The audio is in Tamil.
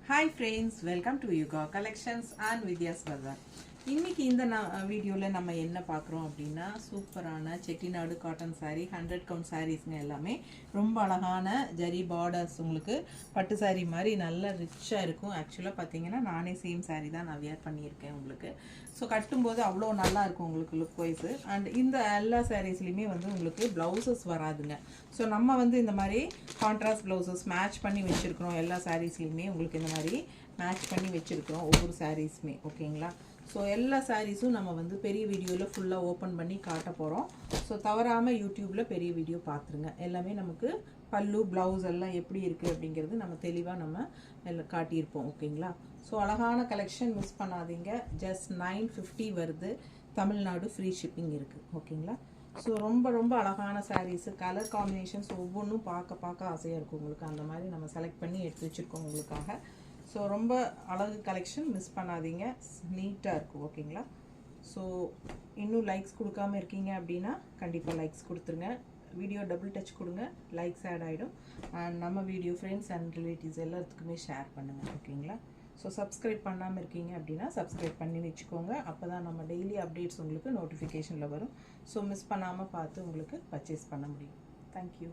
Hi friends, welcome to Yuga Collections and Vidya's Bazaar. இன்னைக்கு இந்த வீடியோல நம்ம என்ன பார்க்குறோம் அப்படின்னா சூப்பரான செட்டிநாடு காட்டன் saree 100 கவுண்ட் சாரீஸ்ங்க எல்லாமே ரொம்ப அழகான ஜரி பார்டர்ஸ் உங்களுக்கு பட்டு saree மாதிரி நல்ல ரிச்சா இருக்கும். ஆக்சுவலா பாத்தீங்கன்னா நானே சேம் saree தான் நான் வியர் பண்ணியிருக்கேன் உங்களுக்கு. ஸோ கட்டும்போது அவ்வளோ நல்லா இருக்கும் உங்களுக்கு லுக் வைஸ். அண்ட் இந்த எல்லா சாரீஸ்லையுமே வந்து உங்களுக்கு பிளவுசஸ் வராதுங்க. ஸோ நம்ம வந்து இந்த மாதிரி கான்ட்ராஸ்ட் பிளவுசஸ் மேட்ச் பண்ணி வச்சிருக்கிறோம். எல்லா சாரீஸ்லையுமே உங்களுக்கு இந்த மாதிரி மேட்ச் பண்ணி வச்சிருக்கிறோம் ஒவ்வொரு சாரீஸுமே. ஓகேங்களா? ஸோ எல்லா சாரீஸும் நம்ம வந்து பெரிய வீடியோவில் ஃபுல்லாக ஓப்பன் பண்ணி காட்ட போகிறோம். ஸோ தவறாமல் யூடியூப்பில் பெரிய வீடியோ பார்த்துருங்க. எல்லாமே நமக்கு பல்லு ப்ளவுஸ் எல்லாம் எப்படி இருக்குது அப்படிங்கிறது நம்ம தெளிவாக நம்ம எல்லாம் காட்டியிருப்போம். ஓகேங்களா? ஸோ அழகான கலெக்ஷன் மிஸ் பண்ணாதீங்க. ஜஸ்ட் 950 வருது. தமிழ்நாடு ஃப்ரீ ஷிப்பிங் இருக்குது. ஓகேங்களா? ஸோ ரொம்ப ரொம்ப அழகான சாரீஸு, கலர் காம்பினேஷன்ஸ் ஒவ்வொன்றும் பார்க்க ஆசையாக இருக்கும் உங்களுக்கு. அந்த மாதிரி நம்ம செலக்ட் பண்ணி எடுத்து வச்சுருக்கோம் உங்களுக்காக. ஸோ ரொம்ப அழகு கலெக்ஷன் மிஸ் பண்ணாதீங்க. நீட்டாக இருக்கும். ஓகேங்களா? ஸோ இன்னும் லைக்ஸ் கொடுக்காமல் இருக்கீங்க அப்படின்னா கண்டிப்பாக லைக்ஸ் கொடுத்துருங்க. வீடியோ டபுள் டச் கொடுங்க, லைக்ஸ் ஆட் ஆகிடும். அண்ட் நம்ம வீடியோ ஃப்ரெண்ட்ஸ் அண்ட் ரிலேட்டிவ்ஸ் எல்லாத்துக்குமே ஷேர் பண்ணுங்கள். ஓகேங்களா? ஸோ சப்ஸ்கிரைப் பண்ணாமல் இருக்கீங்க அப்படின்னா சப்ஸ்கிரைப் பண்ணி வச்சுக்கோங்க. அப்போ தான் நம்ம டெய்லி அப்டேட்ஸ் உங்களுக்கு நோட்டிஃபிகேஷனில் வரும். ஸோ மிஸ் பண்ணாமல் பார்த்து உங்களுக்கு பர்ச்சேஸ் பண்ண முடியும். தேங்க்யூ.